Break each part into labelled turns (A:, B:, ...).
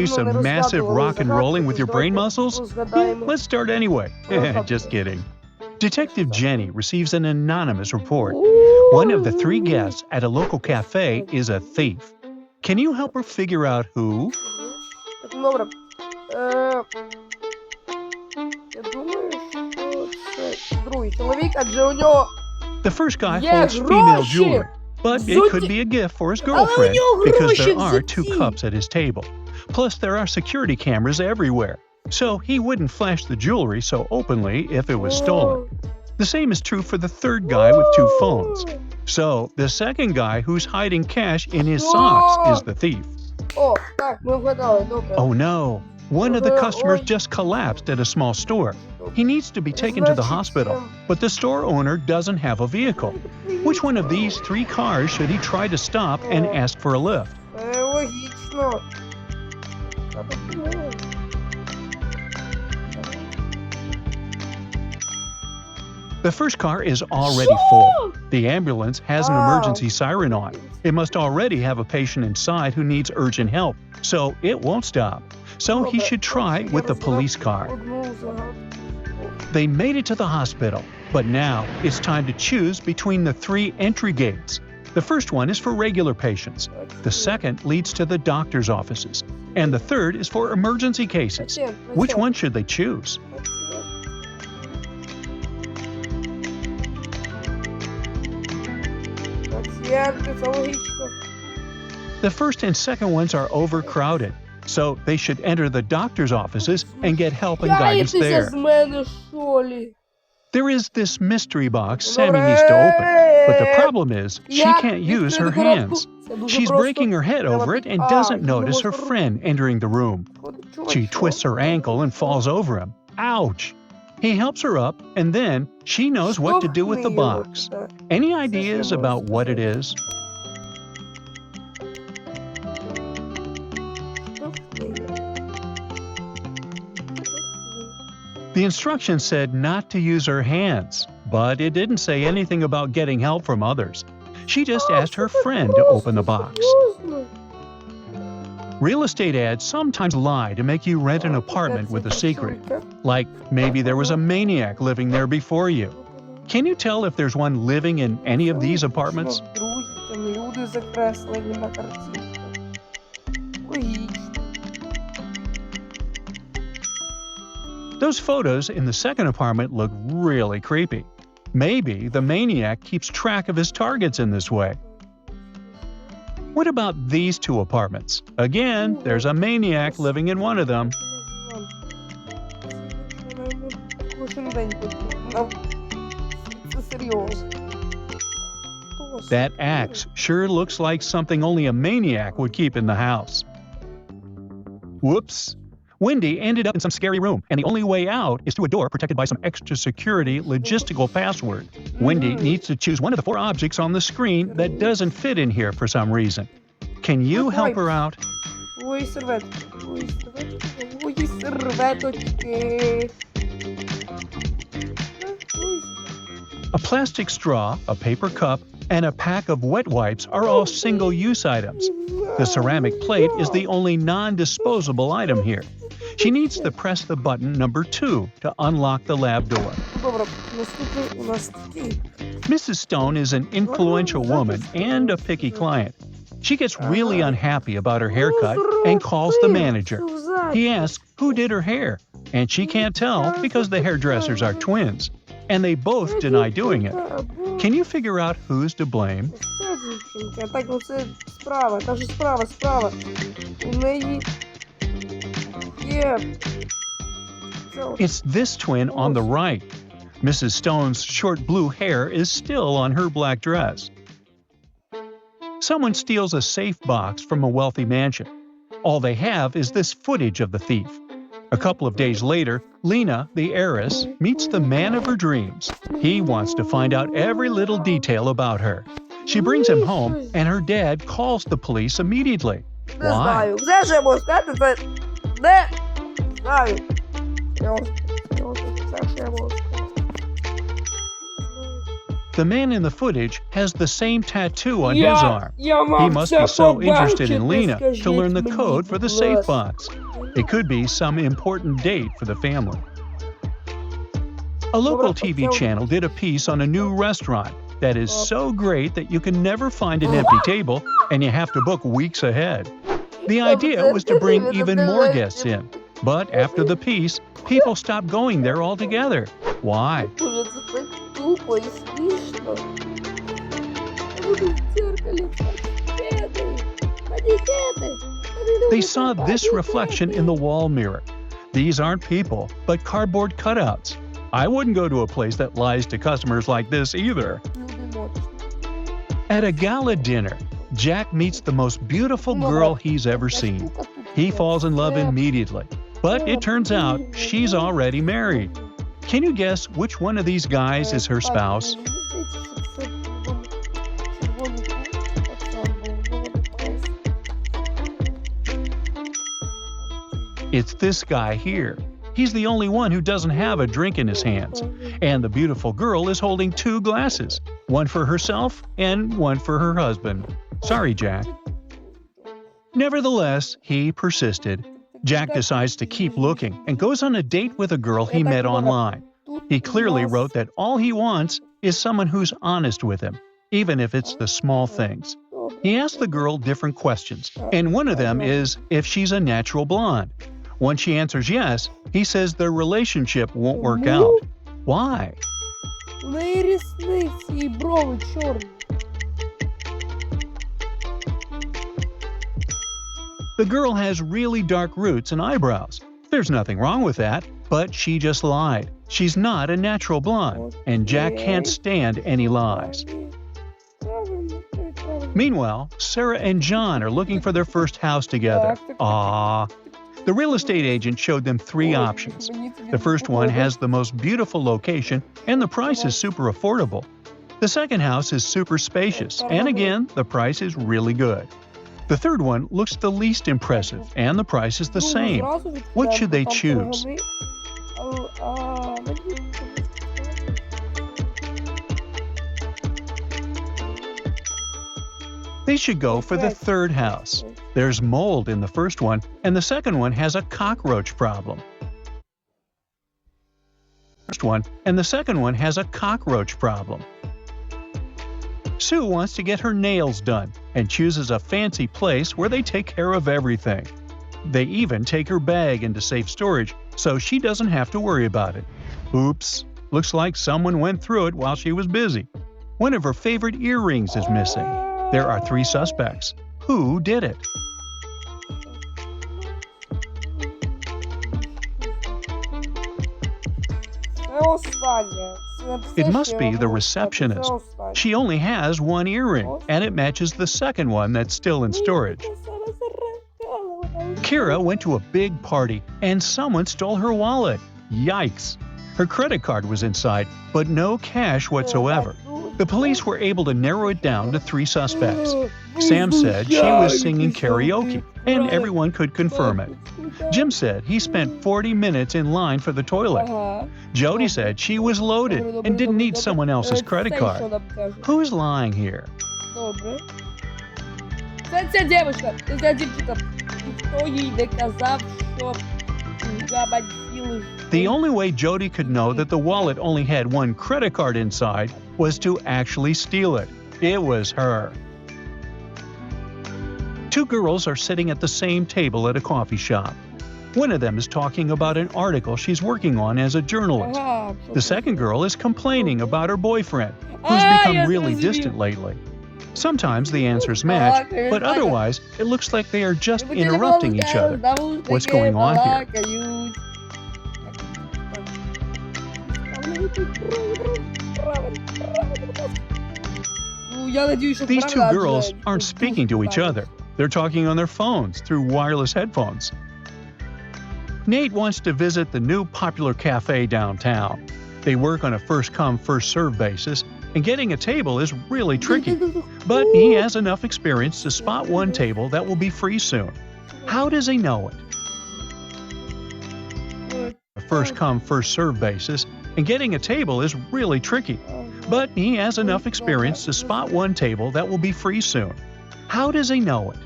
A: do some massive rock and rolling with your brain muscles? Yeah, let's start anyway. Just kidding. Detective Jenny receives an anonymous report. One of the 3 guests at a local cafe is a thief. Can you help her figure out who?
B: Так, ну добре. Я думаю, що це другий чоловік, адже у нього
A: The first guy
B: є
A: holds female
B: гроші.
A: jewelry, but it could be a gift for his girlfriend because there are 2 cups at his table. Plus, there are security cameras everywhere, so he wouldn't flash the jewelry so openly if it was stolen. The same is true for the third guy with 2 phones. So, the second guy who's hiding cash in his socks is the thief.
B: О, так, ми вгадали, добре.
A: Oh no! One of the customers just collapsed at a small store. He needs to be taken to the hospital, but the store owner doesn't have a vehicle. Which one of these 3 cars should he try to stop and ask for a lift?
B: Логічно.
A: The first car is already full. The ambulance has an emergency siren on. It must already have a patient inside who needs urgent help, so it won't stop. So he should try with the police car. They made it to the hospital, but now it's time to choose between the 3 entry gates. The first one is for regular patients. The second leads to the doctor's offices. And the third is for emergency cases. Which one should they choose?
B: Це логічно.
A: The first and second ones are overcrowded, so they should enter the doctor's offices and get help and guidance
B: Яйтеся
A: there.
B: з мене, що лі?
A: There is this mystery box Sammy needs to open, but the problem is she can't use her hands. She's breaking her head over it and doesn't notice her friend entering the room. She twists her ankle and falls over him. Ouch! He helps her up, and then she knows what to do with the box. Any ideas about what it is? The instructions said not to use her hands, but it didn't say anything about getting help from others. She just asked her friend to open the box. Real estate ads sometimes lie to make you rent an apartment with a secret. Like maybe there was a maniac living there before you. Can you tell if there's one living in any of these apartments?
B: Люди закреслені на картинках. Логічно.
A: Those photos in the second apartment look really creepy. Maybe the maniac keeps track of his targets in this way. What about these 2 apartments? Again, there's a maniac living in one of them.
B: Кожен день тут. Це серйозно.
A: That axe sure looks like something only a maniac would keep in the house. Whoops! Wendy ended up in some scary room, and the only way out is through a door protected by some extra security logistical password. Wendy needs to choose one of the 4 objects on the screen that doesn't fit in here for some reason. Can you help her out?
B: Ой, серветки. Ой, серветки. Ой, серветочки.
A: A plastic straw, a paper cup, and a pack of wet wipes are all single-use items. The ceramic plate is the only non-disposable item here. She needs to press the button number 2 to unlock the lab door.
B: Добре, наступний у нас такий.
A: Mrs. Stone is an influential woman and a picky client. She gets really unhappy about her haircut and calls the manager. He asks who did her hair, and she can't tell because the hairdressers are twins, and they both deny doing it. Can you figure out who's to blame?
B: Це дівчинка. Так, ну це справа. Та ж справа. У неї є...
A: It's this twin on the right. Mrs. Stone's short blue hair is still on her black dress. Someone steals a safe box from a wealthy mansion. All they have is this footage of the thief. A couple of days later, Lena, the heiress, meets the man of her dreams. He wants to find out every little detail about her. She brings him home, and her dad calls the police immediately.
B: Не
A: Why?
B: знаю. Все, що я можу сказати, це не знаю. Все, що я можу сказати.
A: The man in the footage has the same tattoo on his arm.
B: Я
A: He
B: мав
A: must
B: це
A: be so interested in
B: побачити,
A: Lena to
B: скажіть
A: learn the
B: мені,
A: code for the
B: будь
A: safe
B: ласка.
A: box. It could be some important date for the family. A local TV channel did a piece on a new restaurant that is so great that you can never find an empty table and you have to book weeks ahead. The idea was to bring even more guests in, but after the piece, people stopped going there altogether. Why?
B: Боже, це так тупо і смішно. Я буду в дзеркалі.
A: They saw this reflection in the wall mirror. These aren't people, but cardboard cutouts. I wouldn't go to a place that lies to customers like this either. At a gala dinner, Jack meets the most beautiful girl he's ever seen. He falls in love immediately, but it turns out she's already married. Can you guess which one of these guys is her spouse? It's this guy here. He's the only one who doesn't have a drink in his hands. And the beautiful girl is holding two glasses, one for herself and one for her husband. Sorry, Jack. Nevertheless, he persisted. Jack decides to keep looking and goes on a date with a girl he met online. He clearly wrote that all he wants is someone who's honest with him, even if it's the small things. He asked the girl different questions, and one of them is if she's a natural blonde. Once she answers yes, he says their relationship won't work out. Why? The girl has really dark roots and eyebrows. There's nothing wrong with that, but she just lied. She's not a natural blonde, and Jack can't stand any lies. Meanwhile, Sarah and John are looking for their first house together. Aww. The real estate agent showed them three options. The first one has the most beautiful location, and the price is super affordable. The second house is super spacious, and again, the price is really good. The third one looks the least impressive, and the price is the same. What should they choose? They should go for the third house. There's mold in the first one, and the second one has a cockroach problem. Sue wants to get her nails done and chooses a fancy place where they take care of everything. They even take her bag into safe storage so she doesn't have to worry about it. Oops, looks like someone went through it while she was busy. One of her favorite earrings is missing. There are three suspects. Who did it? It must be the receptionist. She only has one earring, and it matches the second one that's still in storage. Kira went to a big party, and someone stole her wallet. Yikes! Her credit card was inside, but no cash whatsoever. The police were able to narrow it down to three suspects. Sam said she was singing karaoke, and everyone could confirm it. Jim said he spent 40 minutes in line for the toilet. Jody said she was loaded and didn't need someone else's credit card. Who's lying here?
B: Ця дівчинка, ця дівчинка, ніхто їй не казав, що габаділи.
A: The only way Jody could know that the wallet only had one credit card inside was to actually steal it. It was her. Two girls are sitting at the same table at a coffee shop. One of them is talking about an article she's working on as a journalist. The second girl is complaining about her boyfriend, who's become really distant lately. Sometimes the answers match, but otherwise it looks like they are just interrupting each other. What's going on here? These two girls aren't speaking to each other. They're talking on their phones through wireless headphones. Nate wants to visit the new popular cafe downtown. They work on a first-come, first-served basis, and getting a table is really tricky. But he has enough experience to spot one table that will be free soon. How does he know it? A first-come, first-served basis, and getting a table is really tricky. But he has enough experience to spot one table that will be free soon. How does he know it?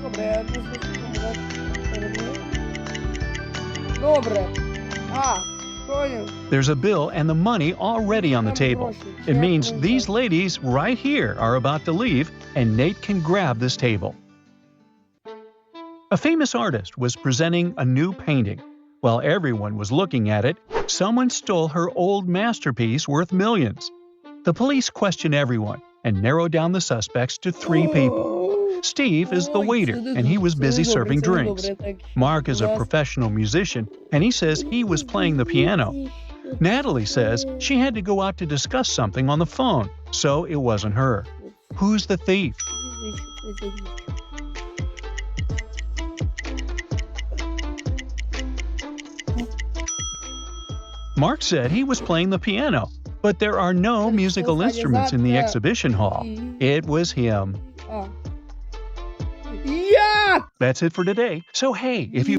B: Добре, я не знаю, Добре. Понял.
A: There's a bill and the money already on the table. It means these ladies right here are about to leave, and Nate can grab this table. A famous artist was presenting a new painting. While everyone was looking at it, someone stole her old masterpiece worth millions. The police questioned everyone and narrowed down the suspects to 3 people. Steve is the waiter, and he was busy serving drinks. Mark is a professional musician, and he says he was playing the piano. Natalie says she had to go out to discuss something on the phone, so it wasn't her. Who's the thief? Mark said he was playing the piano, but there are no musical instruments in the exhibition hall. It was him.
B: Yeah!
A: That's it for today. So hey, if you